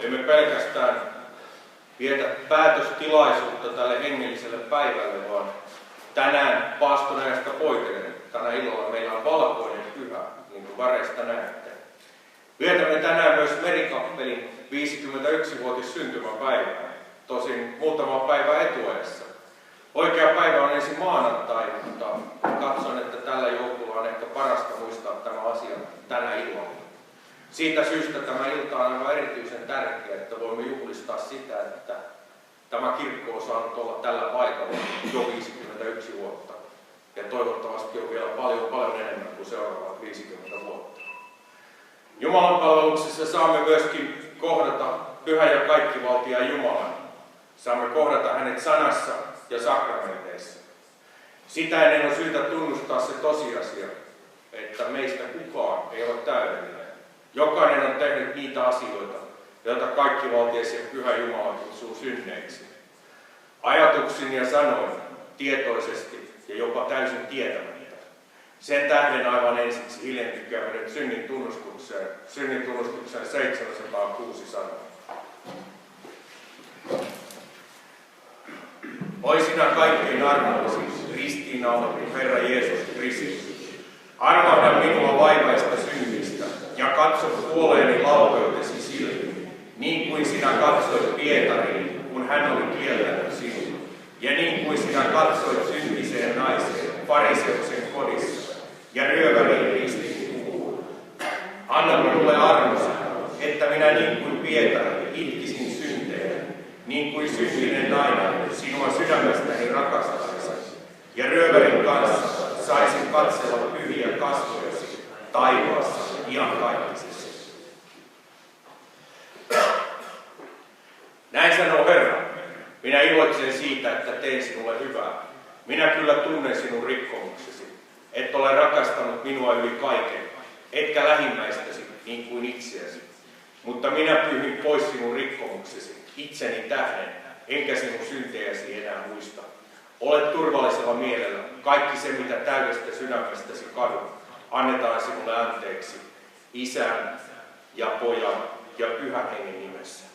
Emme pelkästään vietä päätöstilaisuutta tälle hengelliselle päivälle, vaan tänään paastoneesta poiketen tänä illalla meillä on valkoinen pyhä, niin kuin väreistä näette. Vietämme tänään myös Merikappelin 51-vuotis syntymäpäivää, tosin muutama päivä etuajassa. Oikea päivä on ensi maanantai, mutta katson, että tällä joukolla on ehkä parasta muistaa tämä asia tänä illalla. Siitä syystä tämä ilta on aivan erityisen tärkeä, että voimme juhlistaa sitä, että tämä kirkko on saanut olla tällä paikalla jo 51 vuotta. Ja toivottavasti on vielä paljon enemmän kuin seuraavat 50 vuotta. Jumalan palveluksessa saamme myöskin kohdata Pyhän ja kaikkivaltiaan Jumalan. Saamme kohdata hänet sanassa ja sakramenteissa. Sitä ennen on syytä tunnustaa se tosiasia, että meistä kukaan ei ole täydellinen. Jokainen on tehnyt niitä asioita, joita kaikkivaltias ja Pyhä Jumala kutsuu synneiksi. Ajatuksin ja sanoin, tietoisesti ja jopa täysin tietämättä. Sen tähden aivan ensiksi hiljentykäämme nyt synnin tunnustukseen 706 sanoa. Oi sinä kaikkein armollisin, ristiinnaulattu Herra Jeesus Kristus, armahda minua vaivaista synnistä ja katso puoleeni laupeutesi silmiin, niin kuin sinä katsoit Pietariin, kun hän oli kieltänyt sinua, ja niin kuin sinä katsoit syntiseen naiseen fariseuksen kodissa ja ryöväriin ristiin kuuhun. Anna minulle armosi, että minä niin kuin Pietari itkisin syntejä, niin kuin syntinen nainen sinua sydämestäni rakastaisin, ja ryövärin kanssa saisin katsella pyhiä kasvojasi taivaassa iankaikkisesti. Näin sanoo Herra. Minä iloitsen siitä, että tein sinulle hyvää. Minä kyllä tunnen sinun rikkomuksesi. Et ole rakastanut minua yli kaiken, etkä lähimmäistäsi niin kuin itseäsi. Mutta minä pyyhin pois sinun rikkomuksesi, itseni tähden, enkä sinun syntejäsi enää muista. Olet turvallisella mielellä. Kaikki se, mitä täydestä sydämestäsi kadun, annetaan sinulle anteeksi. Isän ja Pojan ja Pyhän Hengen nimessä.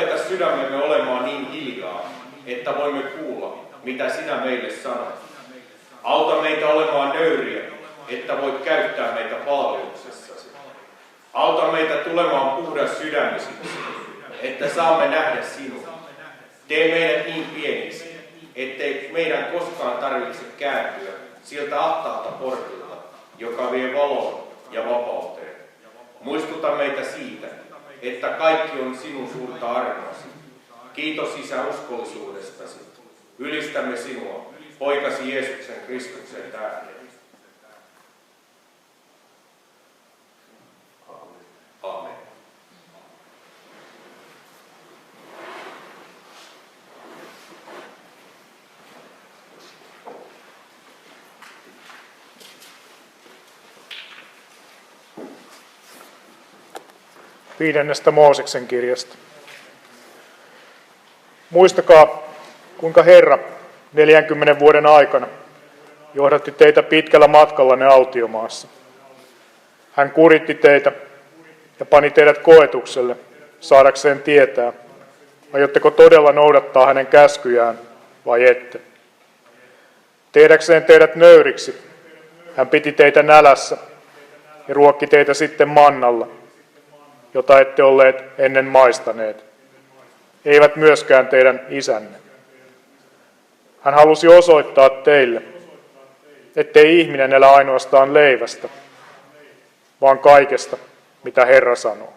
opeta sydämemme olemaan niin hiljaa, että voimme kuulla, mitä sinä meille sanot. Auta meitä olemaan nöyriä, että voit käyttää meitä palveluksessasi. Auta meitä tulemaan puhdas sydämisiksi, että saamme nähdä sinua. Tee meidät niin pieniksi, ettei meidän koskaan tarvitse kääntyä siltä ahtaalta portilta, joka vie valoon ja vapauteen. Muistuta meitä siitä, että kaikki on sinun suurta armoasi. Kiitos Isä uskollisuudestasi. Ylistämme sinua, poikasi Jeesuksen Kristuksen tähden. Aamen. Viidennestä Mooseksen kirjasta. Muistakaa, kuinka Herra 40 vuoden aikana johdatti teitä pitkällä matkallanne autiomaassa. Hän kuritti teitä ja pani teidät koetukselle saadakseen tietää, aiotteko todella noudattaa hänen käskyjään vai ette. Tehdäkseen teidät nöyriksi, hän piti teitä nälässä ja ruokki teitä sitten mannalla, jota ette olleet ennen maistaneet, eivät myöskään teidän isänne. Hän halusi osoittaa teille, ettei ihminen elä ainoastaan leivästä, vaan kaikesta, mitä Herra sanoo.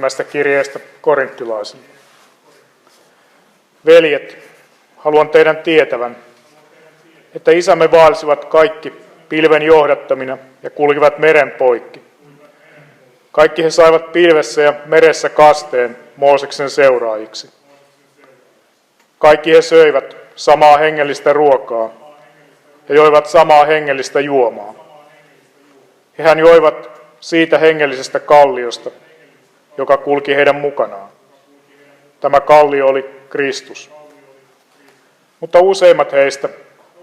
ensimmäisestä kirjeestä korinttilaisille. Veljet, haluan teidän tietävän, että isämme vaelsivat kaikki pilven johdattamina ja kulkivat meren poikki. Kaikki he saivat pilvessä ja meressä kasteen Mooseksen seuraajiksi. Kaikki he söivät samaa hengellistä ruokaa ja joivat samaa hengellistä juomaa. Hehän joivat siitä hengellisestä kalliosta, joka kulki heidän mukanaan. Tämä kallio oli Kristus. Mutta useimmat heistä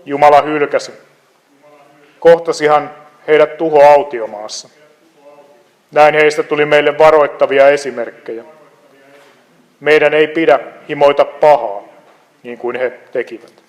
Jumala hylkäsi. Kohtasihan heidät tuho autiomaassa. Näin heistä tuli meille varoittavia esimerkkejä. Meidän ei pidä himoita pahaa, niin kuin he tekivät.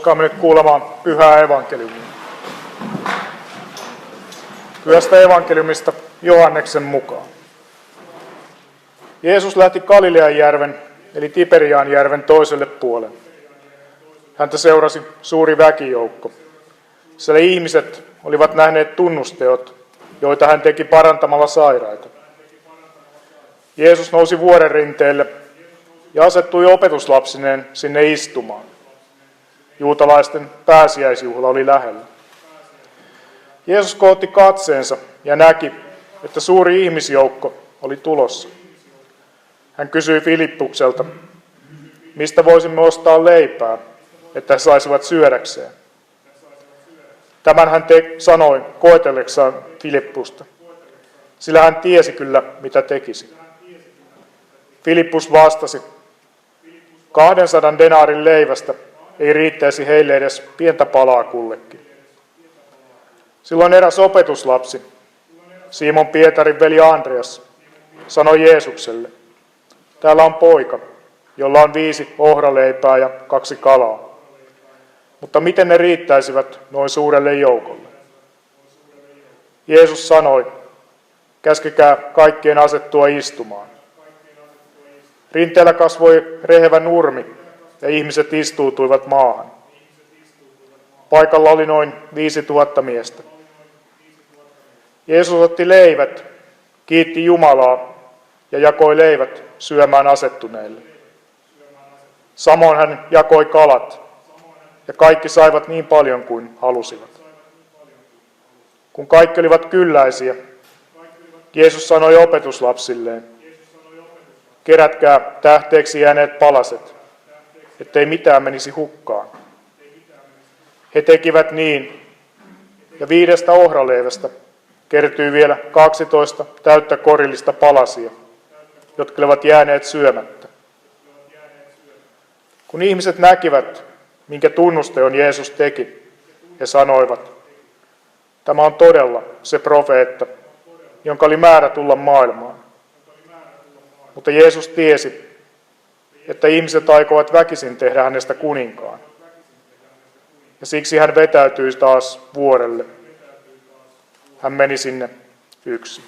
Noustkaamme nyt kuulemaan pyhää evankeliumia. Pyhästä evankeliumista Johanneksen mukaan. Jeesus lähti Galilean järven eli Tiberiaan järven toiselle puolelle. Häntä seurasi suuri väkijoukko. Siellä ihmiset olivat nähneet tunnusteot, joita hän teki parantamalla sairaita. Jeesus nousi vuoren rinteelle ja asettui opetuslapsineen sinne istumaan. Juutalaisten pääsiäisjuhla oli lähellä. Jeesus kootti katseensa ja näki, että suuri ihmisjoukko oli tulossa. Hän kysyi Filippukselta, mistä voisimme ostaa leipää, että he saisivat syödäkseen. Tämän hän sanoi koetelleksaan Filippusta, sillä hän tiesi kyllä, mitä tekisi. Filippus vastasi, 200 denaarin leivästä ei riittäisi heille edes pientä palaa kullekin. Silloin eräs opetuslapsi, Simon Pietarin veli Andreas, sanoi Jeesukselle, täällä on poika, jolla on 5 ohraleipää ja 2 kalaa. Mutta miten ne riittäisivät noin suurelle joukolle? Jeesus sanoi, käskekää kaikkien asettua istumaan. Rinteellä kasvoi rehevä nurmi ja ihmiset istuutuivat maahan. Paikalla oli noin 5000 miestä. Jeesus otti leivät, kiitti Jumalaa ja jakoi leivät syömään asettuneille. Samoin hän jakoi kalat ja kaikki saivat niin paljon kuin halusivat. Kun kaikki olivat kylläisiä, Jeesus sanoi opetuslapsilleen, kerätkää tähteeksi jääneet palaset, ettei mitään menisi hukkaan. He tekivät niin, ja 5 ohraleivästä kertyi vielä 12 täyttä korillista palasia, jotka olivat jääneet syömättä. Kun ihmiset näkivät, minkä tunnusteon Jeesus teki, he sanoivat, tämä on todella se profeetta, jonka oli määrä tulla maailmaan. Mutta Jeesus tiesi, että ihmiset aikovat väkisin tehdä hänestä kuninkaan. Ja siksi hän vetäytyi taas vuorelle. Hän meni sinne yksin.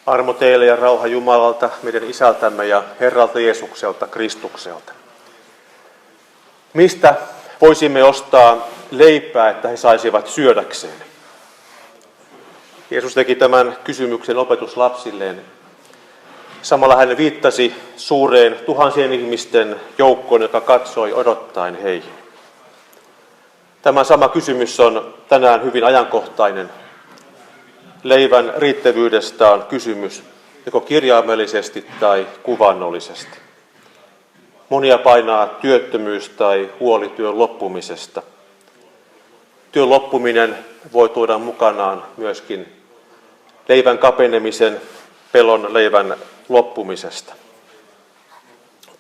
Armo teille ja rauha Jumalalta, meidän Isältämme ja Herralta Jeesukselta, Kristukselta. Mistä voisimme ostaa leipää, että he saisivat syödäkseen? Jeesus teki tämän kysymyksen opetuslapsilleen. Samalla hän viittasi suureen tuhansien ihmisten joukkoon, joka katsoi odottaen heihin. Tämä sama kysymys on tänään hyvin ajankohtainen. Leivän riittävyydestä on kysymys, joko kirjaimellisesti tai kuvannollisesti. Monia painaa työttömyys tai huoli työn loppumisesta. Työn loppuminen voi tuoda mukanaan myöskin leivän kapenemisen, pelon leivän loppumisesta.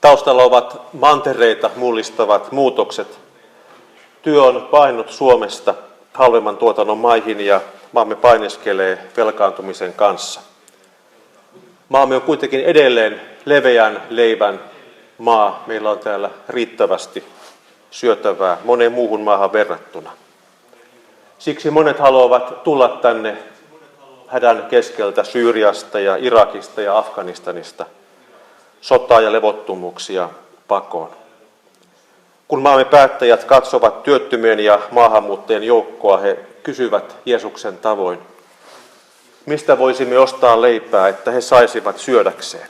Taustalla ovat mantereita mullistavat muutokset. Työ on painut Suomesta halvemman tuotannon maihin ja maamme painiskelee velkaantumisen kanssa. Maamme on kuitenkin edelleen leveän leivän maa. Meillä on täällä riittävästi syötävää moneen muuhun maahan verrattuna. Siksi monet haluavat tulla tänne hädän keskeltä Syyriasta ja Irakista ja Afganistanista sotaa ja levottomuuksia pakoon. Kun maamme päättäjät katsovat työttömien ja maahanmuuttajien joukkoa, he kysyvät Jeesuksen tavoin, mistä voisimme ostaa leipää, että he saisivat syödäkseen.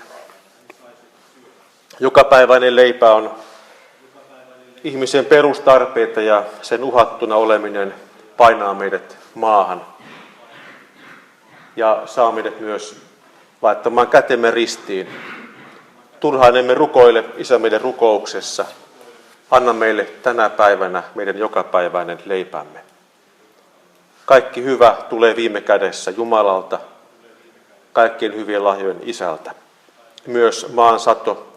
Jokapäiväinen leipä on ihmisen perustarpeita ja sen uhattuna oleminen painaa meidät maahan ja saa meidät myös laittamaan kätemme ristiin. Turhaan emme rukoile Isä meidän rukouksessa. Anna meille tänä päivänä meidän jokapäiväinen leipämme. Kaikki hyvä tulee viime kädessä Jumalalta, kaikkien hyvien lahjojen Isältä. Myös maan sato,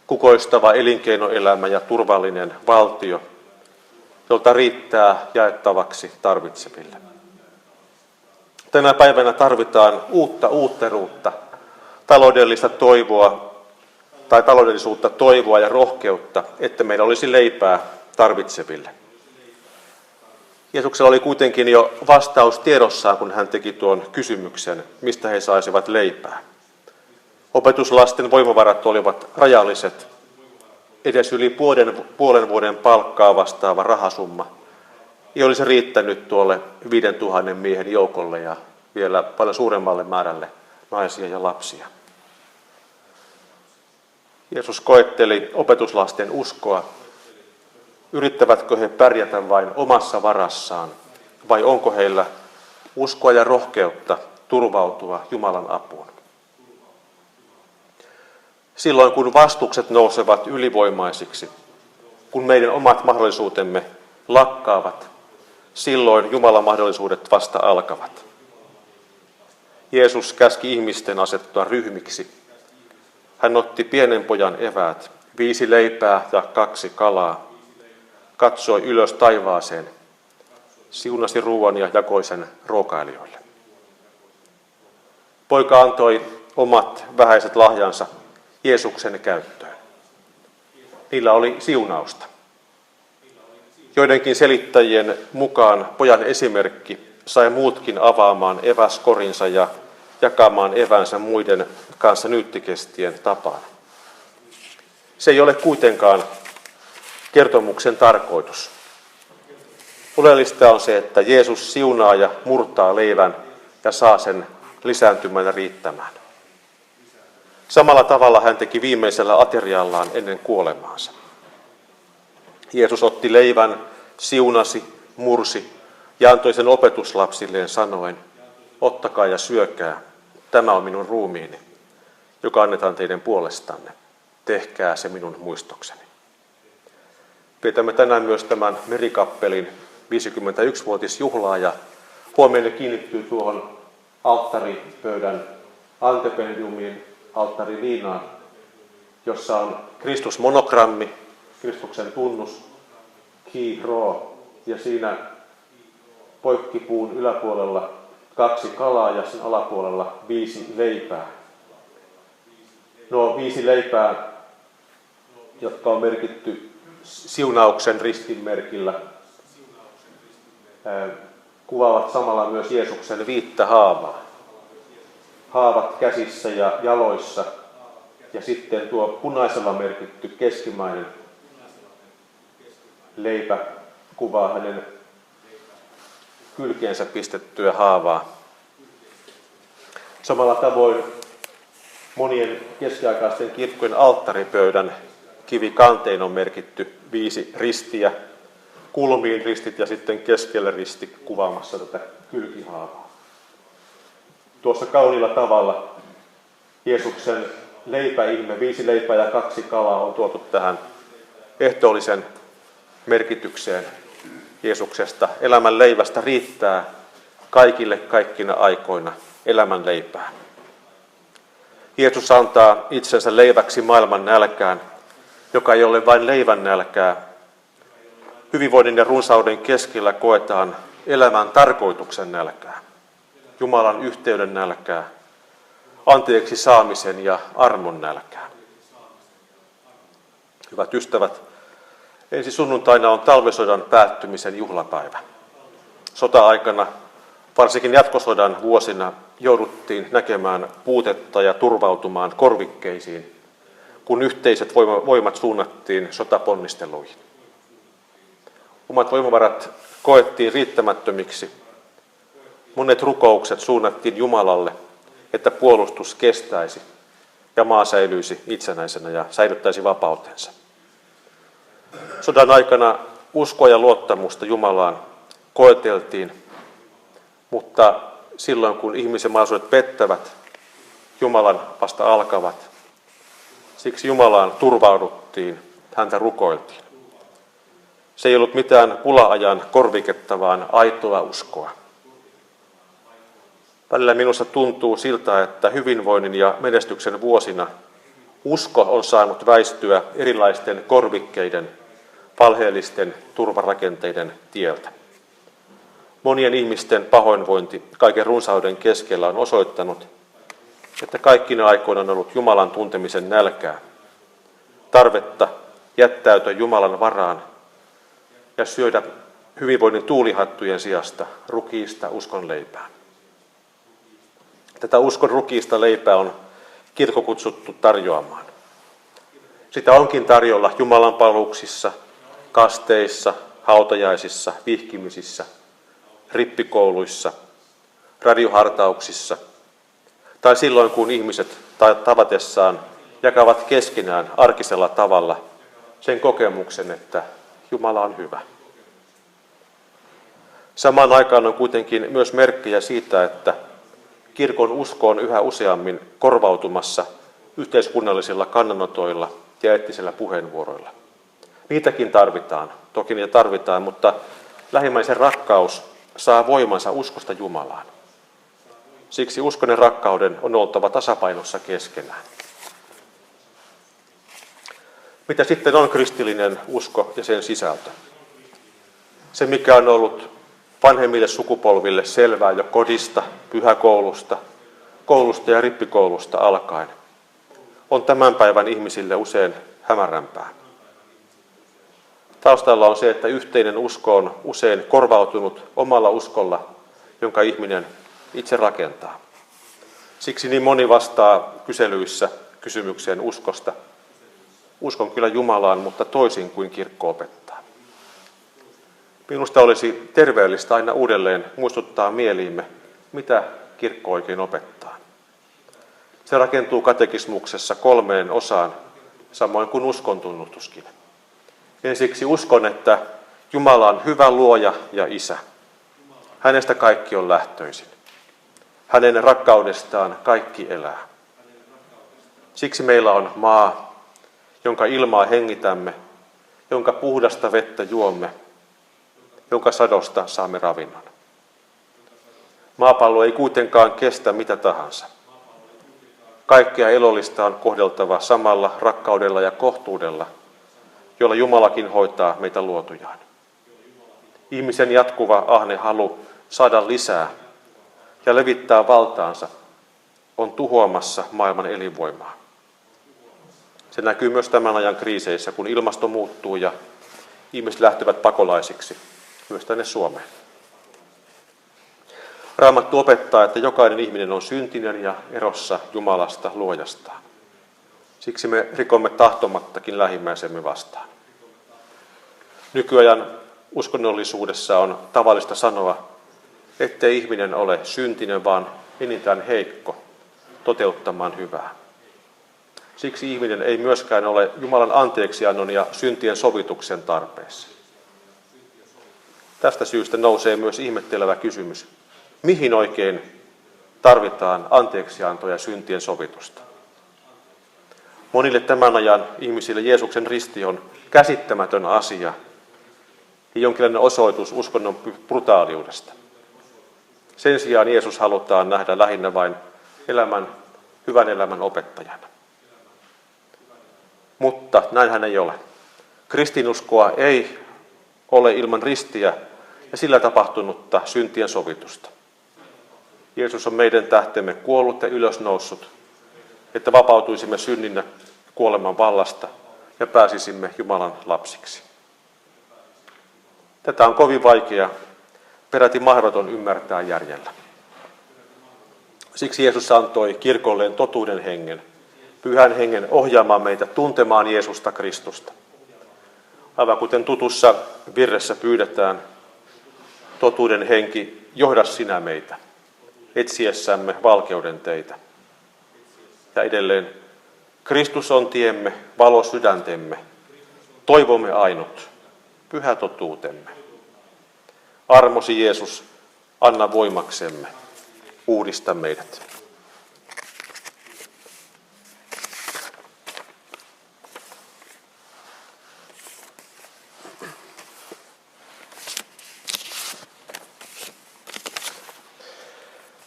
kukoistava elinkeinoelämä ja turvallinen valtio, jolta riittää jaettavaksi tarvitseville. Tänä päivänä tarvitaan uutta uutteruutta, taloudellisuutta, toivoa ja rohkeutta, että meillä olisi leipää tarvitseville. Jeesuksella oli kuitenkin jo vastaus tiedossaan, kun hän teki tuon kysymyksen, mistä he saisivat leipää. Opetuslasten voimavarat olivat rajalliset. Edes yli puolen vuoden palkkaa vastaava rahasumma ei olisi riittänyt tuolle 5000 miehen joukolle ja vielä paljon suuremmalle määrälle naisia ja lapsia. Jeesus koetteli opetuslasten uskoa. Yrittävätkö he pärjätä vain omassa varassaan vai onko heillä uskoa ja rohkeutta turvautua Jumalan apuun? Silloin kun vastukset nousevat ylivoimaisiksi, kun meidän omat mahdollisuutemme lakkaavat, silloin Jumalan mahdollisuudet vasta alkavat. Jeesus käski ihmisten asettua ryhmiksi. Hän otti pienen pojan eväät, 5 leipää ja 2 kalaa, katsoi ylös taivaaseen, siunasi ruoan ja jakoi sen ruokailijoille. Poika antoi omat vähäiset lahjansa Jeesuksen käyttöön. Niillä oli siunausta. Joidenkin selittäjien mukaan pojan esimerkki sai muutkin avaamaan eväskorinsa ja jakamaan evänsä muiden kanssa nyyttikestien tapaan. Se ei ole kuitenkaan kertomuksen tarkoitus. Oleellista on se, että Jeesus siunaa ja murtaa leivän ja saa sen lisääntymään ja riittämään. Samalla tavalla hän teki viimeisellä ateriallaan ennen kuolemaansa. Jeesus otti leivän, siunasi, mursi ja antoi sen opetuslapsilleen sanoen, ottakaa ja syökää, tämä on minun ruumiini, joka annetaan teidän puolestanne. Tehkää se minun muistokseni. Vietämme tänään myös tämän Merikappelin 51-vuotisjuhlaa ja huomioon kiinnittyy tuohon alttaripöydän antependiumiin, alttariliinaan, jossa on Kristusmonogrammi, Kristuksen tunnus, ki, ro, ja siinä poikkipuun yläpuolella 2 kalaa ja sen alapuolella 5 leipää. Nuo 5 leipää, jotka on merkitty siunauksen ristinmerkillä, kuvaavat samalla myös Jeesuksen 5 haavaa. Haavat käsissä ja jaloissa ja sitten tuo punaisella merkitty keskimmäinen leipä kuvaa hänen kylkeensä pistettyä haavaa. Samalla tavoin monien keskiaikaisten kirkkojen alttaripöydän kivikanteen on merkitty 5 ristiä, kulmiin ristit ja sitten keskelle risti kuvaamassa tätä kylkihaavaa. Tuossa kauniilla tavalla Jeesuksen leipäihme, 5 leipää ja 2 kalaa on tuotu tähän ehtoollisen merkitykseen Jeesuksesta. Elämän leivästä riittää kaikille kaikkina aikoina elämän leipää. Jeesus antaa itsensä leiväksi maailman nälkään, joka ei ole vain leivän nälkää. Hyvinvoinnin ja runsauden keskellä koetaan elämän tarkoituksen nälkää, Jumalan yhteyden nälkää, anteeksi saamisen ja armon nälkää. Hyvät ystävät, ensi sunnuntaina on talvisodan päättymisen juhlapäivä. Sota-aikana, varsinkin jatkosodan vuosina, jouduttiin näkemään puutetta ja turvautumaan korvikkeisiin, kun yhteiset voimat suunnattiin sotaponnisteluihin. Omat voimavarat koettiin riittämättömiksi. Monet rukoukset suunnattiin Jumalalle, että puolustus kestäisi ja maa säilyisi itsenäisenä ja säilyttäisi vapautensa. Sodan aikana uskoa ja luottamusta Jumalaan koeteltiin, mutta silloin kun ihmisen mahdollisuudet pettävät, Jumalan vasta alkavat. Siksi Jumalaan turvauduttiin, häntä rukoiltiin. Se ei ollut mitään pula-ajan korviketta, vaan aitoa uskoa. Välillä minusta tuntuu siltä, että hyvinvoinnin ja menestyksen vuosina usko on saanut väistyä erilaisten korvikkeiden, valheellisten turvarakenteiden tieltä. Monien ihmisten pahoinvointi kaiken runsauden keskellä on osoittanut, että kaikkina aikoina on ollut Jumalan tuntemisen nälkää, tarvetta jättäytyä Jumalan varaan ja syödä hyvinvoinnin tuulihattujen sijasta rukiista uskonleipää. Tätä uskon rukiista leipää on kirkko kutsuttu tarjoamaan. Sitä onkin tarjolla jumalanpalveluksissa, kasteissa, hautajaisissa, vihkimisissä, rippikouluissa, radiohartauksissa tai silloin, kun ihmiset tavatessaan jakavat keskenään arkisella tavalla sen kokemuksen, että Jumala on hyvä. Samaan aikaan on kuitenkin myös merkkejä siitä, että kirkon usko on yhä useammin korvautumassa yhteiskunnallisilla kannanotoilla ja eettisillä puheenvuoroilla. Niitäkin tarvitaan, toki niitä tarvitaan, mutta lähimmäisen rakkaus saa voimansa uskosta Jumalaan. Siksi uskon ja rakkauden on oltava tasapainossa keskenään. Mitä sitten on kristillinen usko ja sen sisältö? Se, mikä on ollut vanhemmille sukupolville selvää jo kodista, pyhäkoulusta, koulusta ja rippikoulusta alkaen, on tämän päivän ihmisille usein hämärämpää. Taustalla on se, että yhteinen usko on usein korvautunut omalla uskolla, jonka ihminen itse rakentaa. Siksi niin moni vastaa kyselyissä kysymykseen uskosta. Uskon kyllä Jumalaan, mutta toisin kuin kirkko opettaa. Minusta olisi terveellistä aina uudelleen muistuttaa mieliimme, mitä kirkko oikein opettaa. Se rakentuu katekismuksessa 3 osaan, samoin kuin uskon tunnustuskin. Ensiksi uskon, että Jumala on hyvä luoja ja isä. Hänestä kaikki on lähtöisin. Hänen rakkaudestaan kaikki elää. Siksi meillä on maa, jonka ilmaa hengitämme, jonka puhdasta vettä juomme, jonka sadosta saamme ravinnon. Maapallo ei kuitenkaan kestä mitä tahansa. Kaikkea elollista on kohdeltava samalla rakkaudella ja kohtuudella, jolla Jumalakin hoitaa meitä luotujaan. Ihmisen jatkuva ahne halu saada lisää ja levittää valtaansa on tuhoamassa maailman elinvoimaa. Se näkyy myös tämän ajan kriiseissä, kun ilmasto muuttuu ja ihmiset lähtevät pakolaisiksi, myös tänne Suomeen. Raamattu opettaa, että jokainen ihminen on syntinen ja erossa Jumalasta luojastaan. Siksi me rikomme tahtomattakin lähimmäisemme vastaan. Nykyajan uskonnollisuudessa on tavallista sanoa, ettei ihminen ole syntinen, vaan enintään heikko toteuttamaan hyvää. Siksi ihminen ei myöskään ole Jumalan anteeksiannon ja syntien sovituksen tarpeessa. Tästä syystä nousee myös ihmettelevä kysymys, mihin oikein tarvitaan anteeksiantoa ja syntien sovitusta. Monille tämän ajan ihmisille Jeesuksen risti on käsittämätön asia ja jonkinlainen osoitus uskonnon brutaaliudesta. Sen sijaan Jeesus halutaan nähdä lähinnä vain hyvän elämän opettajana. Mutta näinhän ei ole. Kristinuskoa ei ole ilman ristiä ja sillä tapahtunutta syntien sovitusta. Jeesus on meidän tähtemme kuollut ja ylösnoussut, että vapautuisimme synnin ja kuoleman vallasta ja pääsisimme Jumalan lapsiksi. Tätä on kovin vaikea, peräti mahdoton ymmärtää järjellä. Siksi Jeesus antoi kirkolleen totuuden hengen, pyhän hengen ohjaamaan meitä tuntemaan Jeesusta Kristusta. Aivan kuten tutussa virressä pyydetään, totuuden henki, johda sinä meitä, etsiessämme valkeuden teitä. Ja edelleen, Kristus on tiemme, valo sydäntemme, toivomme ainut, pyhä totuutemme. Armosi Jeesus, anna voimaksemme, uudista meidät.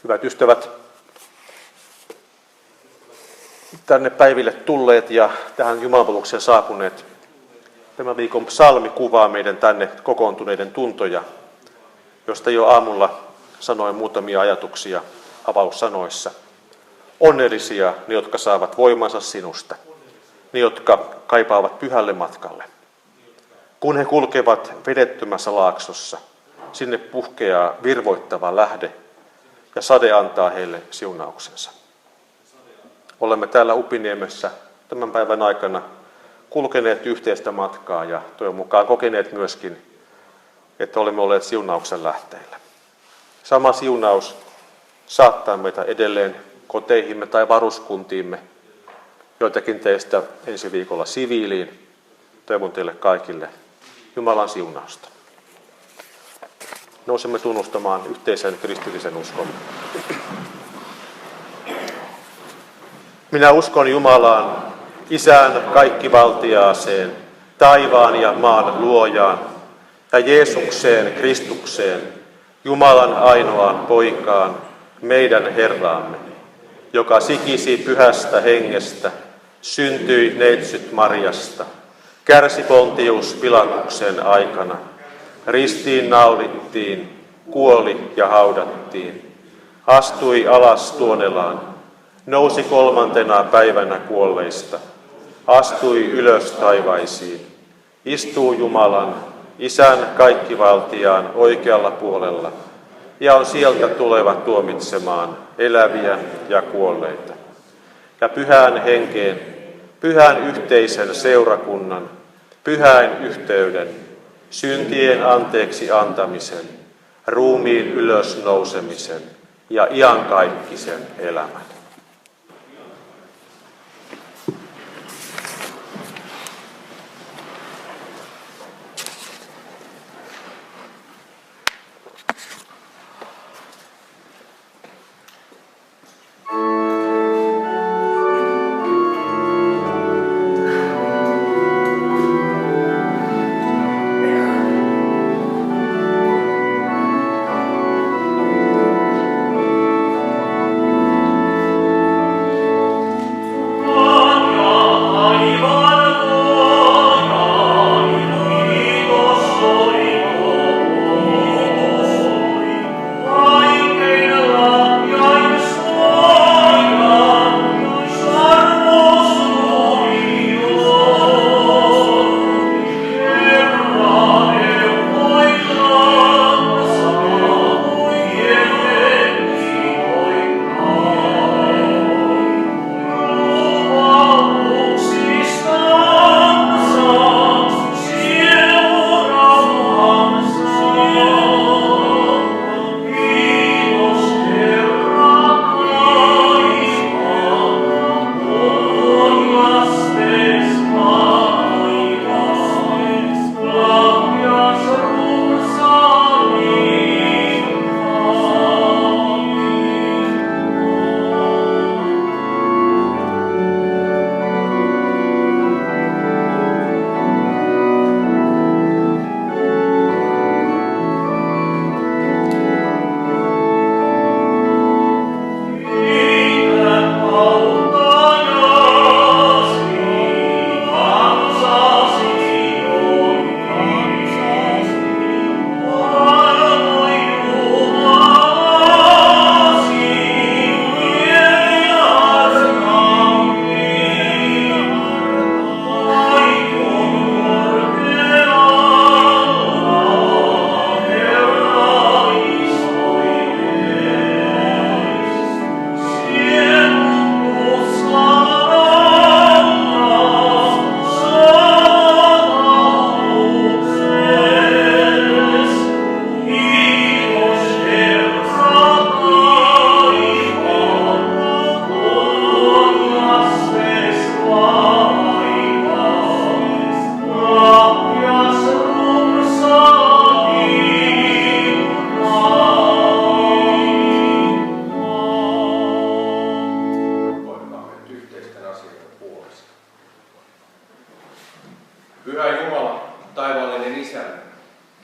Hyvät ystävät, tänne päiville tulleet ja tähän jumalanpalvelukseen saapuneet, Tämän viikon psalmi kuvaa meidän tänne kokoontuneiden tuntoja, josta jo aamulla sanoin muutamia ajatuksia avaussanoissa. Onnellisia ne, jotka saavat voimansa sinusta, ne, jotka kaipaavat pyhälle matkalle. Kun he kulkevat vedettömässä laaksossa, sinne puhkeaa virvoittava lähde ja sade antaa heille siunauksensa. Olemme täällä Upiniemessä tämän päivän aikana kulkeneet yhteistä matkaa ja toivon mukaan kokeneet myöskin, että olemme olleet siunauksen lähteillä. Sama siunaus saattaa meitä edelleen koteihimme tai varuskuntiimme, joitakin teistä ensi viikolla siviiliin. Toivon teille kaikille Jumalan siunausta. Nousemme tunnustamaan yhteisen kristillisen uskon. Minä uskon Jumalaan, Isään kaikkivaltiaaseen, taivaan ja maan luojaan, ja Jeesukseen Kristukseen, Jumalan ainoaan poikaan, meidän Herraamme, joka sikisi pyhästä hengestä, syntyi neitsyt Marjasta, kärsi Pontius Pilatuksen aikana, ristiin naulittiin, kuoli ja haudattiin, astui alas tuonelaan, nousi 3. päivänä kuolleista, astui ylös taivaisiin, istuu Jumalan, Isän kaikkivaltiaan oikealla puolella, ja on sieltä tuleva tuomitsemaan eläviä ja kuolleita. Ja pyhään henkeen, pyhän yhteisen seurakunnan, pyhän yhteyden, syntien anteeksi antamisen, ruumiin ylösnousemisen ja iankaikkisen elämän.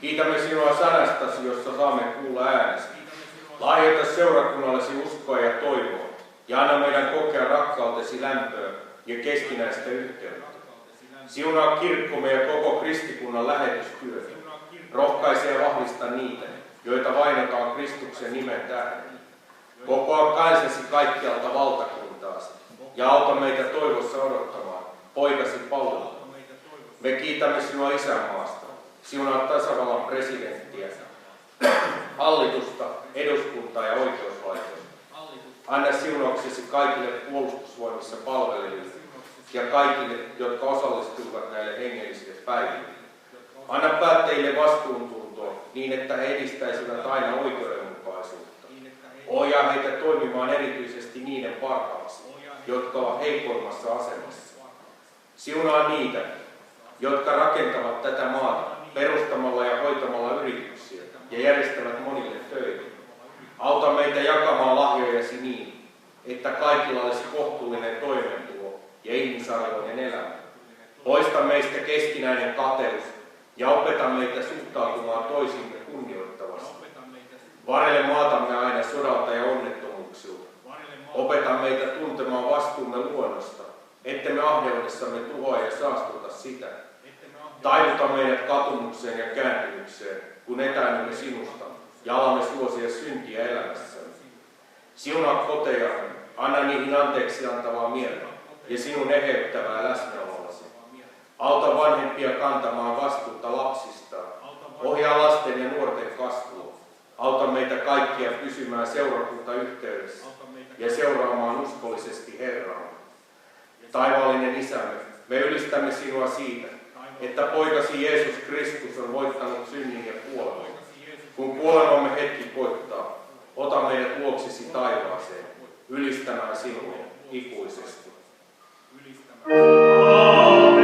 Kiitämme sinua sanastasi, jossa saamme kuulla äänesi. Lahjoita seurakunnallesi uskoa ja toivoa, ja anna meidän kokea rakkautesi lämpöä ja keskinäistä yhteyttä. Siunaa kirkkomme ja koko kristikunnan lähetystyötä. Rohkaise ja vahvista niitä, joita vainotaan Kristuksen nimen tähden. Kokoa kansasi kaikkialta valtakuntaasi ja auta meitä toivossa odottamaan poikasi palvelua. Me kiitämme sinua isänmaasta. Siunaa tasavallan presidenttiä, hallitusta, eduskuntaa ja oikeuslaitosta. Anna siunauksesi kaikille puolustusvoimissa palveleville ja kaikille, jotka osallistuvat näille hengellisille päiville. Anna päättäjille vastuuntuntoa niin, että he edistäisivät aina oikeudenmukaisuutta. Ohjaa heitä toimimaan erityisesti niiden parhaaksi, jotka ovat heikoimmassa asemassa. Siunaa niitä, jotka rakentavat tätä maata perustamalla ja hoitamalla yrityksiä ja järjestävät monille töitä. Auta meitä jakamaan lahjojasi niin, että kaikilla olisi kohtuullinen toimeentulo ja ihmisarvoinen elämä. Poista meistä keskinäinen kateus ja opeta meitä suhtautumaan toisiimme kunnioittavasti. Varjele maatamme aina sodalta ja onnettomuuksilta. Opeta meitä tuntemaan vastuumme luonnosta, ettemme ahneudessamme tuhoa ja saastuta sitä. Taivuta meidät katumukseen ja kääntymykseen, kun etäännymme sinusta ja alamme suosia syntiä elämässämme. Siunaa kotejamme, anna niihin anteeksi antavaa mieltä ja sinun eheyttävää läsnäoloasi. Auta vanhempia kantamaan vastuuta lapsistaan. Ohjaa lasten ja nuorten kasvua. Auta meitä kaikkia pysymään seurakuntayhteydessä ja seuraamaan uskollisesti Herraa. Taivaallinen Isämme, me ylistämme sinua siitä, että poikasi Jeesus Kristus on voittanut synnin ja kuoleman. Kun kuolemamme hetki koittaa, ota meidät luoksesi taivaaseen, ylistämään sinua ikuisesti. Christus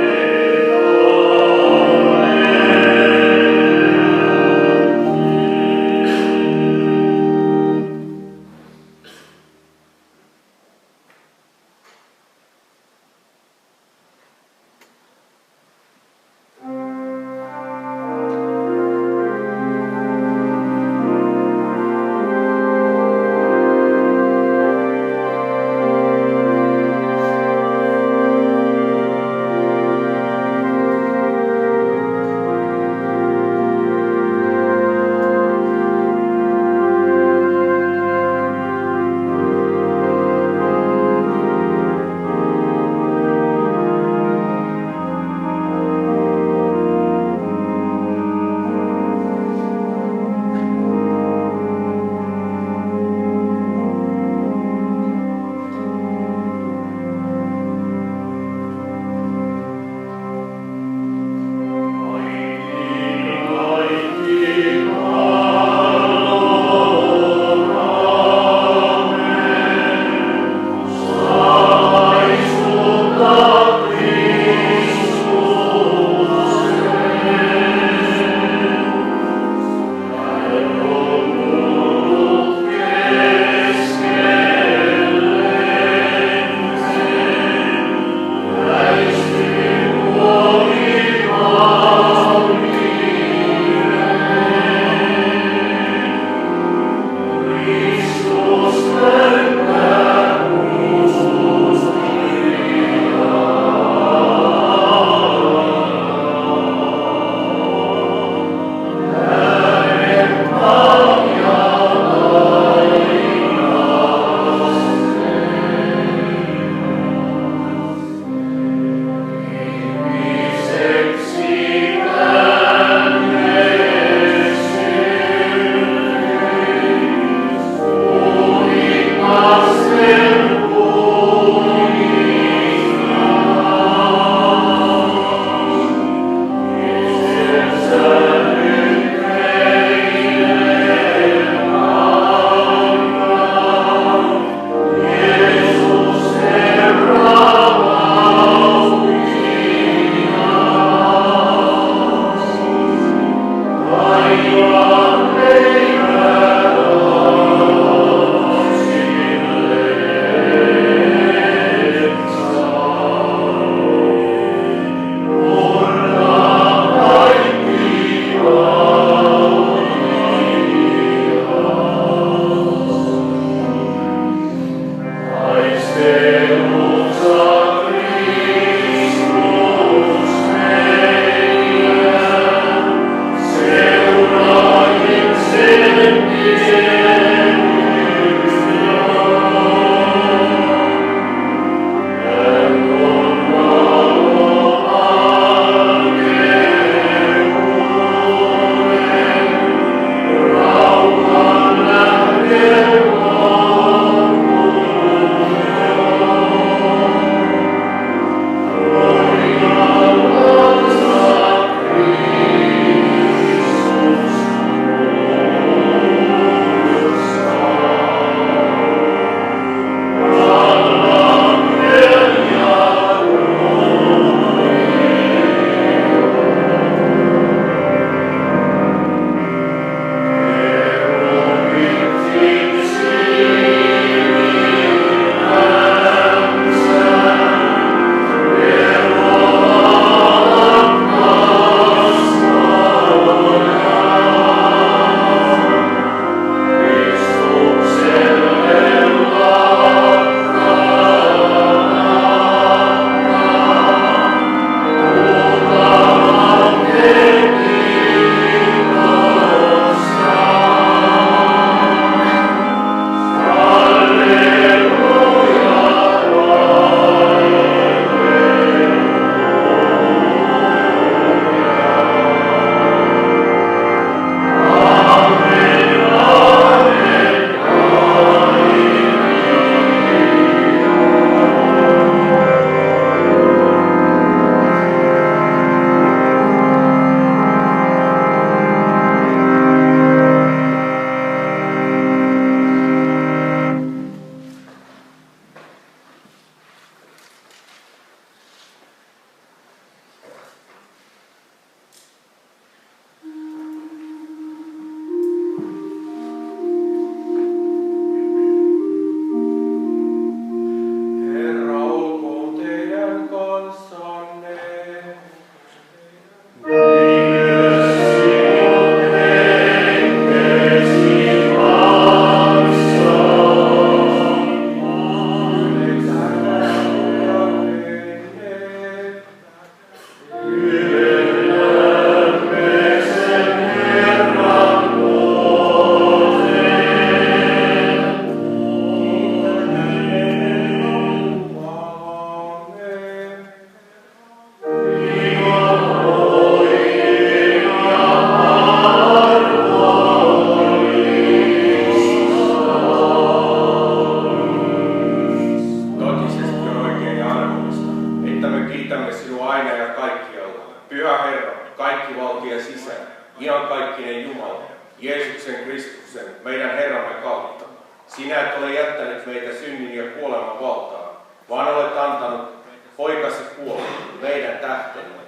Jeesuksen Kristuksen, meidän Herramme kautta. Sinä et ole jättänyt meitä synnin ja kuoleman valtaan, vaan olet antanut poikasi kuolla meidän tähtemme,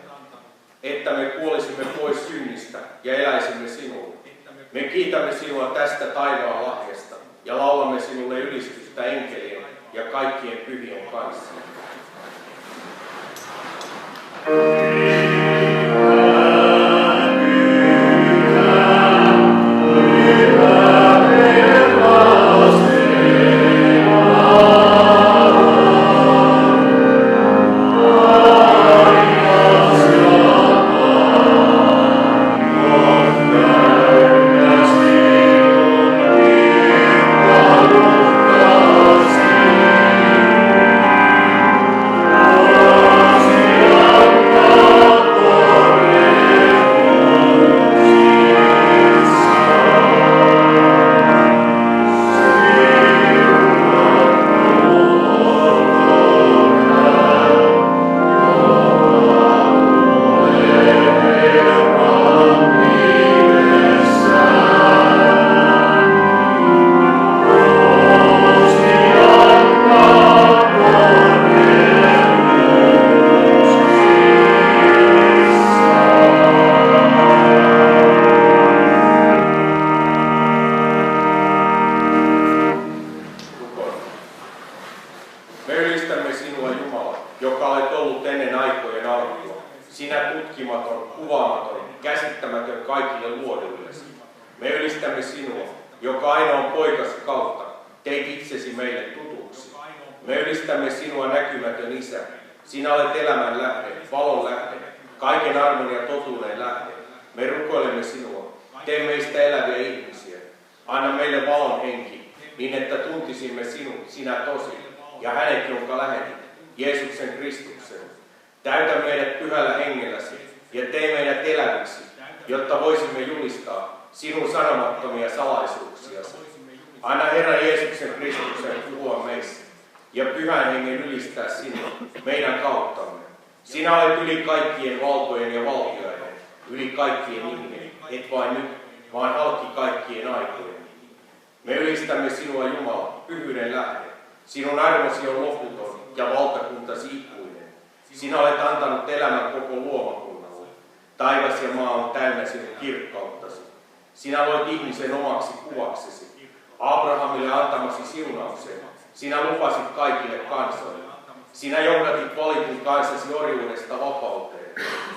että me kuolisimme pois synnistä ja eläisimme sinulle. Me kiitämme sinua tästä taivaan lahjasta ja laulamme sinulle ylistystä enkelien ja kaikkien pyhien kanssa. Me ylistämme sinua, Jumala, joka olet ollut ennen aikojen alkua. Sinä tutkimaton, kuvaamaton, käsittämätön kaikille luoduillesi. Me ylistämme sinua, joka ainoan poikasi kautta teit itsesi meille tutuksi. Me ylistämme sinua, näkymätön Isä. Sinä olet elämän lähde, valon lähde, kaiken armon ja totuuden lähde. Me rukoilemme sinua, tee meistä eläviä ihmisiä. Anna meille valon henki, niin että tuntisimme sinut, sinä tosi, ja hänet, jonka lähetit, Jeesuksen Kristuksen. Täytä meidät pyhällä hengelläsi ja tee meidät eläviksi, jotta voisimme julistaa sinun sanomattomia salaisuuksiasi. Anna Herra Jeesuksen Kristuksen puhua meissä ja pyhän hengen ylistää sinua meidän kauttamme. Sinä olet yli kaikkien valtojen ja valtioiden, yli kaikkien nimien, et vain nyt, vaan halki kaikkien aikojen. Me ylistämme sinua, Jumala, pyhyyden lähde. Sinun armosi on loputon ja valtakuntasi ikuinen. Sinä olet antanut elämän koko luomakunnalle. Taivas ja maa on täynnä sinun kirkkauttasi. Sinä loit ihmisen omaksi kuvaksesi. Abrahamille antamasi siunauksen. Sinä lupasit kaikille kansoille. Sinä johdatit valitun kansasi orjuudesta vapauteen.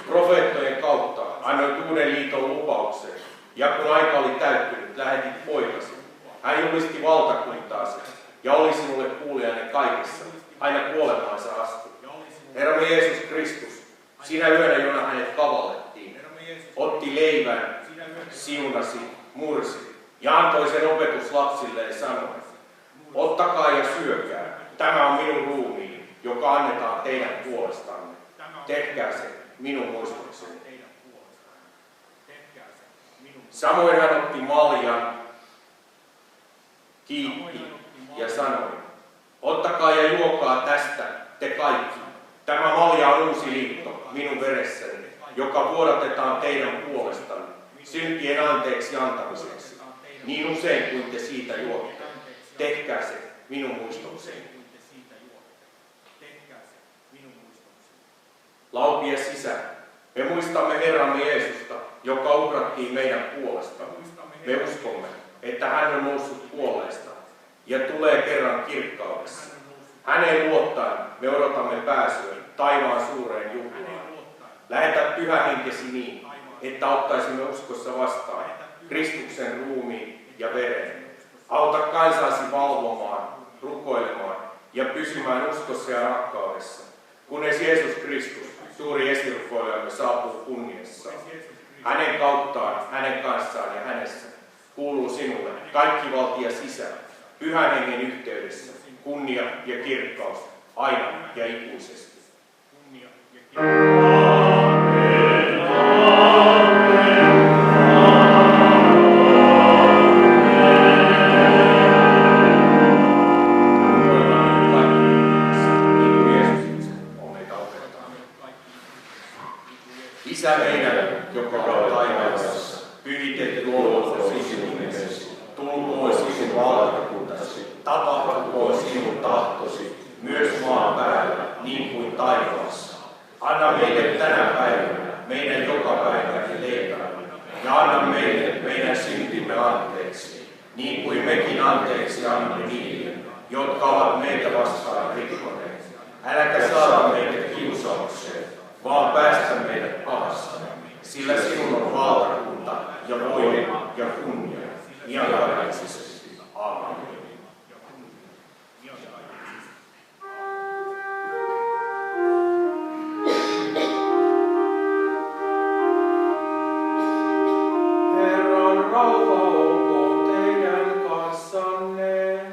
Profeettojen kautta annoit uuden liiton lupauksen. Ja kun aika oli täyttynyt, lähetit poikasi. Hän julisti valtakuntaasi ja oli sinulle kuulijainen kaikessa, aina kuolemaansa asti. Herramme Jeesus Kristus, sinä yönä, jona hänet kavallettiin, otti leivän, siunasi, mursi ja antoi sen opetuslapsilleen sanoen: ottakaa ja syökää, tämä on minun ruumiini, joka annetaan teidän puolestanne. Tehkää se minun muistukseni. Samoin hän otti maljan, kiitti ja sanoi: ottakaa ja juokaa tästä te kaikki. Tämä malja on uusi liitto minun veressäni, joka vuodatetaan teidän puolestanne syntien anteeksi antamiseksi. Niin usein kuin te siitä juotte, tehkää se minun muistokseni. Laupias Isä, me muistamme Herramme Jeesusta, joka uhrattiin meidän puolestamme. Me uskomme, että hän on noussut kuolleista ja tulee kerran kirkkaudessa. Häneen luottaen me odotamme pääsyä taivaan suureen juhlaan. Lähetä pyhä henkesi niin, että ottaisimme uskossa vastaan Kristuksen ruumiin ja veren. Auta kansasi valvomaan, rukoilemaan ja pysymään uskossa ja rakkaudessa, kunnes Jeesus Kristus, suuri esirukoilijamme, saapuu kunniassa. Hänen kauttaan, hänen kanssaan ja hänessä kuuluu sinulle kaikki valtia Isä, pyhän hengen yhteydessä, kunnia ja kirkkaus, aina ja ikuisesti. Isä meidän, joka on taivaassa, pyhitetty olkoon sinun tulkoon sinun valtakuntasi, tapahtukoon sinun tahtosi, myös maan päällä, niin kuin taivaassa. Anna meille tänä päivänä meidän jokapäiväinen leipämme, ja anna meille meidän syntimme anteeksi, niin kuin mekin anteeksi annamme niille, jotka ovat meitä vastaan rikkoneet. Äläkä saada meitä kiusaukseen, vaan päästä meidät pahasta, sillä sinun on valtakunta ja voima ja kunnia iankaikkisesti. Aamen. Herran rauha olkoon teidän kanssanne.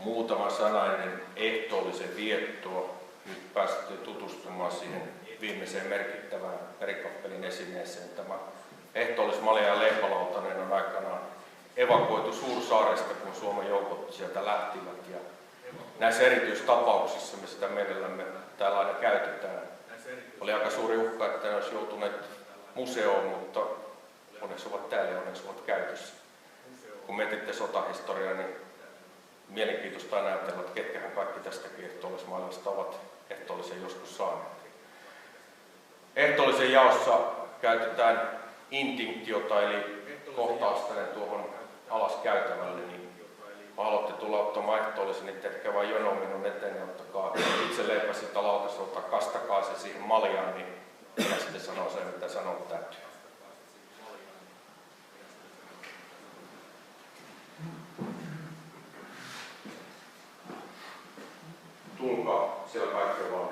Muutama sanainen ehtoollisen viettoa. Nyt pääsette tutustumaan siihen viimeiseen merkittävään merikappelin esineeseen. Tämä ehtoollismalja ja Leppälautanen on aikanaan evakuoitu Suursaaresta, kun Suomen joukot sieltä lähtivät. Ja näissä erityistapauksissa me sitä mielellämme täällä aina käytetään. Oli aika suuri uhka, että ne olisi joutuneet museoon, mutta onneksi ovat täällä ja onneksi ovat käytössä. Kun mietitte sotahistoriaa, niin mielenkiintoista aina ajatella, että ketkähän kaikki tästäkin ehtoollismaailmasta ovat ehtoollisen joskus saaneet. Ehtoolliseen jaossa käytetään intinktiota, eli kohta-astainen tuohon alas käytävälle. Niin kun haluatte tulla ottamaan ehtoollisen, niin tehkää vain jono minun eteen ja ottakaa itse leipä siltä lautaselta, kastakaa se siihen maljaan, niin minä sitten sanon sen, mitä sanon täytyy. Tulkaa siellä kaikki vaan.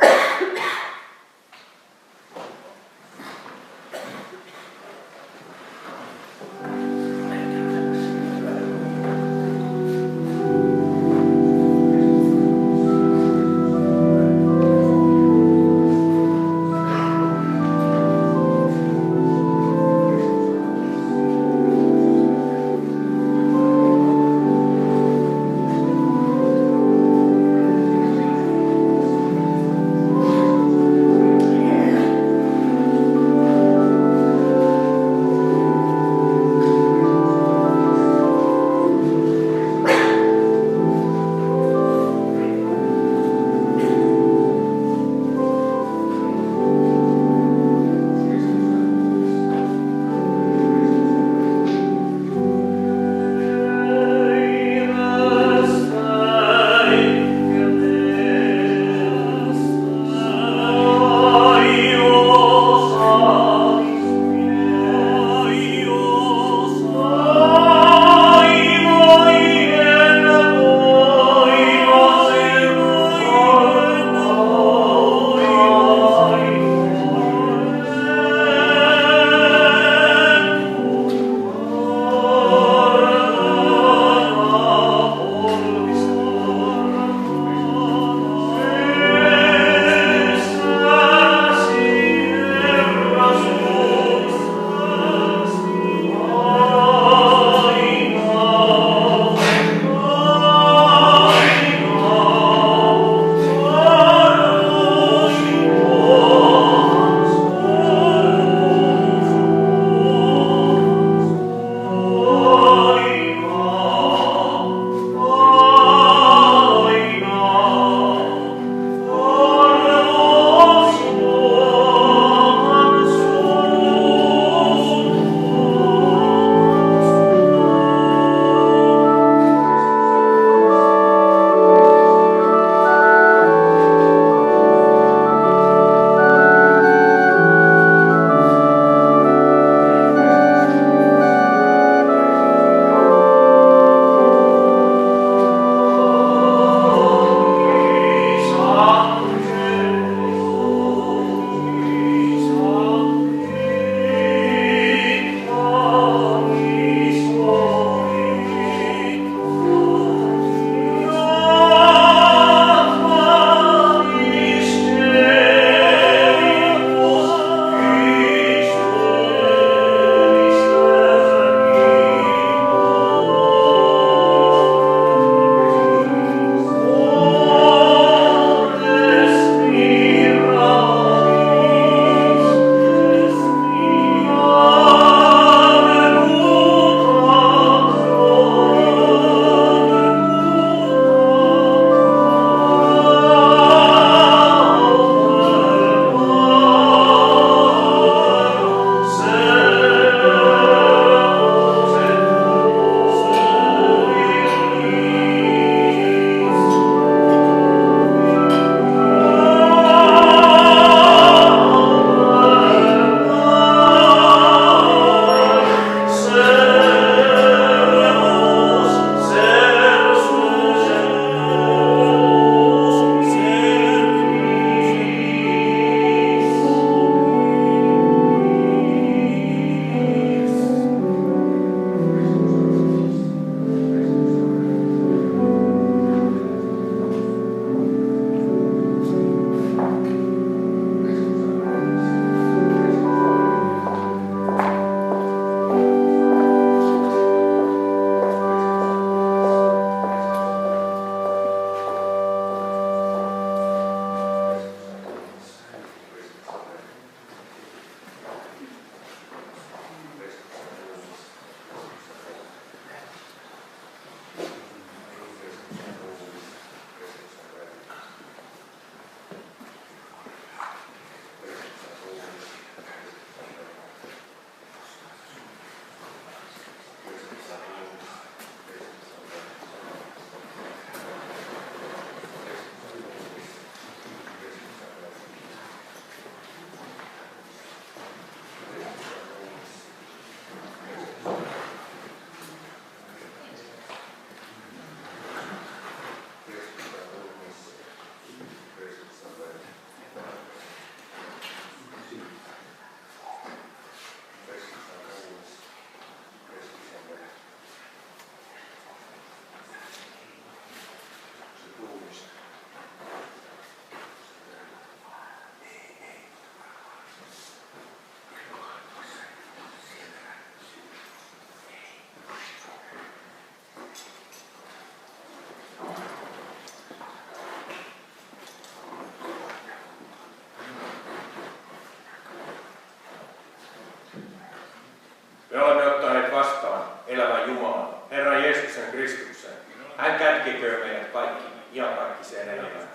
ihmisten elämään.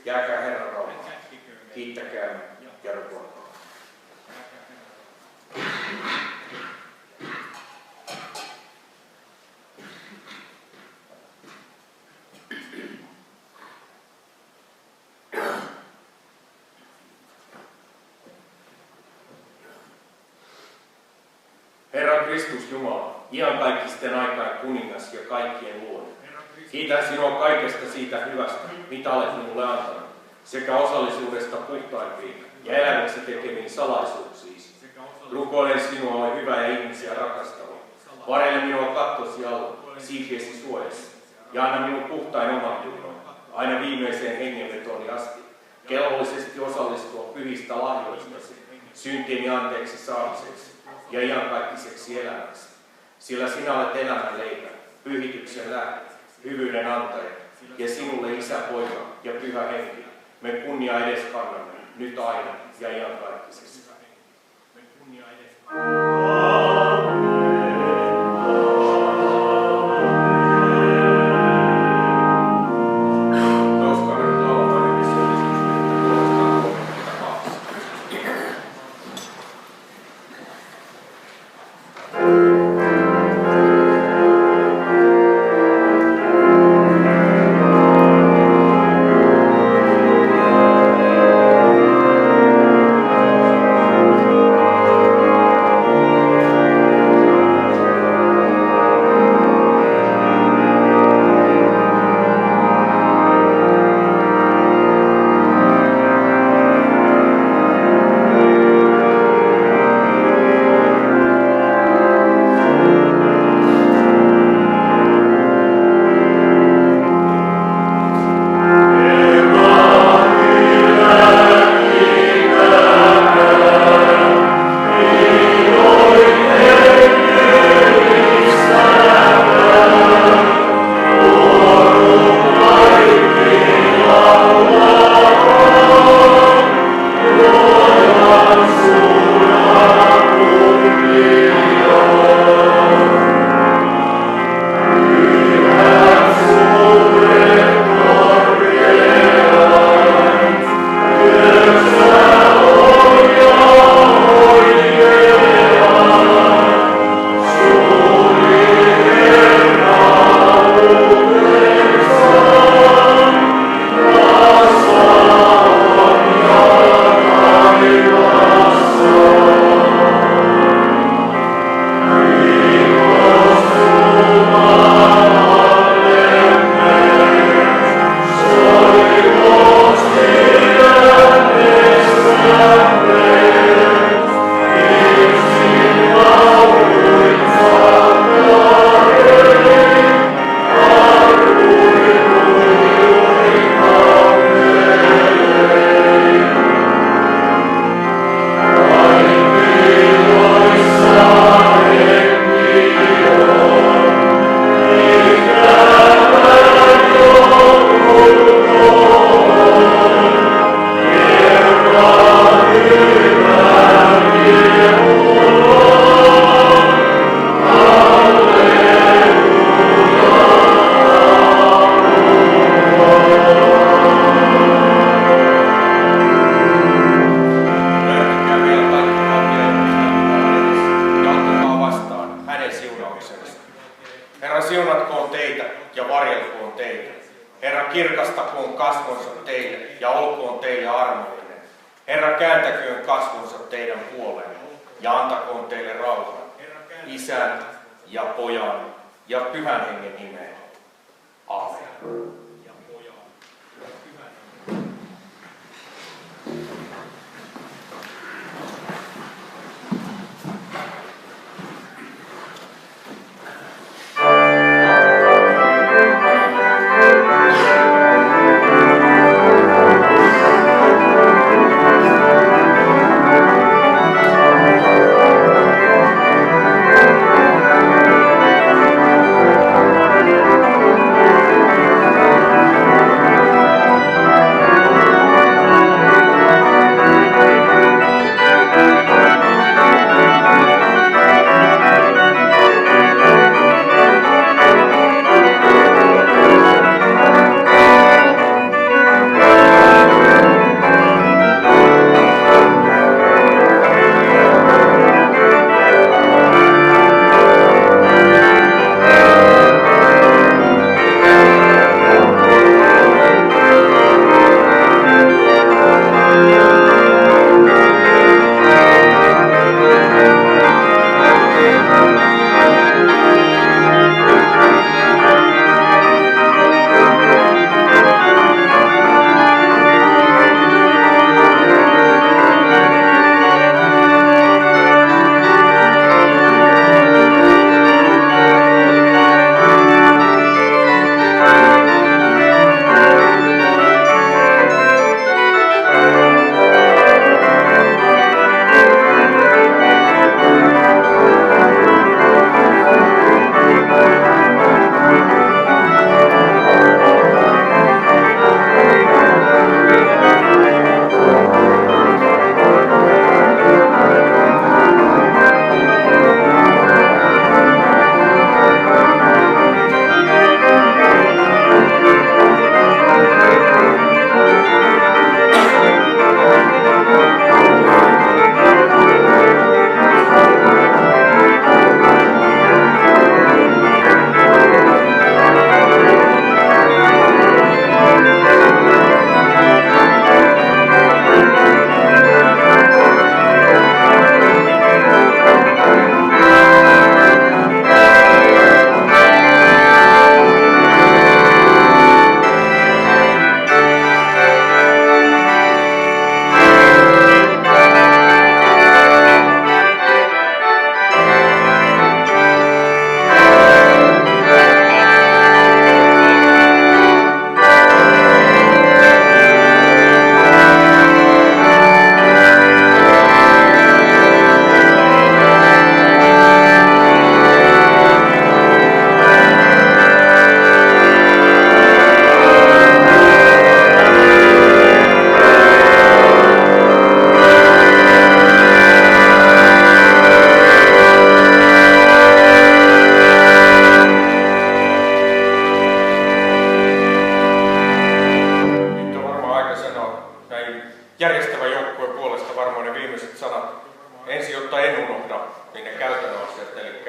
Jääkää Herran rauhaan. Kiittäkäämme ja rukoilkaa. Herra Kristus Jumala, iankaikkisten aikain kuningas ja kaikkien luoja. Kiitän sinua kaikesta siitä hyvästä, mitä olet minulle antanut, sekä osallisuudesta puhtaimpiin ja elämäksi tekemiin salaisuuksiin. Rukoilen sinua, ole hyvä ja ihmisiä rakastava. Varjele minua kattosi alla, siipiesi suojassa, ja anna minun puhtain omantunnon, aina viimeiseen hengenvetooni asti, kelvollisesti osallistua pyhistä lahjoistasi, syntieni anteeksi saamiseksi ja iankaikkiseksi elämäksi. Sillä sinä olet elämän leipä, pyhityksen lähde, hyvyyden antaja, ja sinulle Isä, Poika ja Pyhä Henki, me kunnia edes kannamme, nyt aina ja iankaikkisesti. näin järjestävän joukkueen puolesta varmaan ne viimeiset sanat. Ensin, jotta en unohda, niin ne käytännön asiat. Eli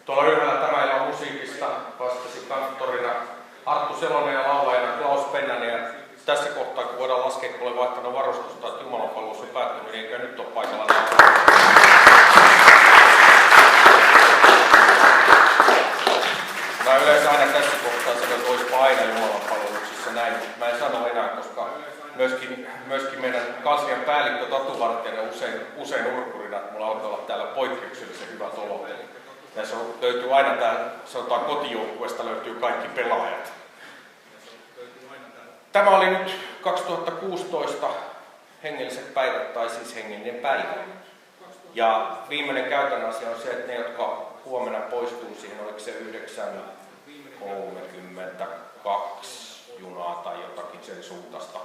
tuolla ylhäällä tämä illan musiikista vastasi kanttorina Arttu Selonen ja laulajana Klaus Pennanen. Ja tässä kohtaa, kun voidaan laskea, kun olen vaihtanut varustusta, että jumalanpalvelus on päättynyt, niin eikä nyt ole paikalla. Mä yleensä aina tässä kohtaa sanon, että olisipa aina jumalanpalveluksissa näin, mutta mä en sano enää, koska myöskin meidän kanslian päällikkö Tatu Vartijainen usein urkurina, että mulla alkaa olla täällä poikkeuksellisen hyvät olot. Tässä löytyy aina tää, sanotaan kotijoukkueesta löytyy kaikki pelaajat. Tämä oli nyt 2016 hengelliset päivät, tai siis hengellinen päivä. Ja viimeinen käytännön asia on se, että ne, jotka huomenna poistuu siihen, oliko se 9.32 junaa tai jotakin sen suuntaista,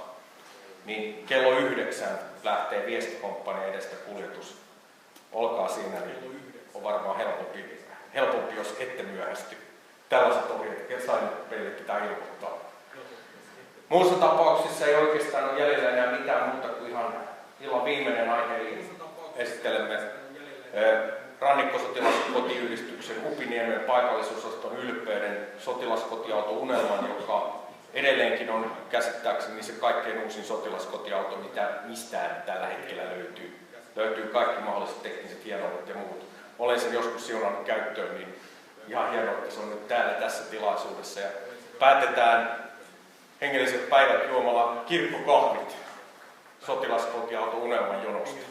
niin kello 9 lähtee viestikomppanian edestä kuljetus. Olkaa siinä, niin on varmaan helpompi jos ette myöhästy. Tällaiset ohjeet sain meille pitää ilmoittaa. Muussa tapauksessa ei oikeastaan ole jäljellä enää mitään muuta kuin ihan illan viimeinen aihe, eli esittelemme Rannikkosotilaskotiyhdistyksen Upiniemen paikallisosaston ylpeyden sotilaskotiauto Unelman, joka edelleenkin on käsittääkseni se kaikkein uusin sotilaskotiauto, mitä mistään tällä hetkellä löytyy. Löytyy kaikki mahdolliset tekniset hienoudet ja muut. Olen sen joskus siunannut käyttöön, niin ihan hienoa, että se on nyt täällä tässä tilaisuudessa. Ja päätetään hengelliset päivät juomalla kirkkokahvit sotilaskotiauto Unelman jonosta.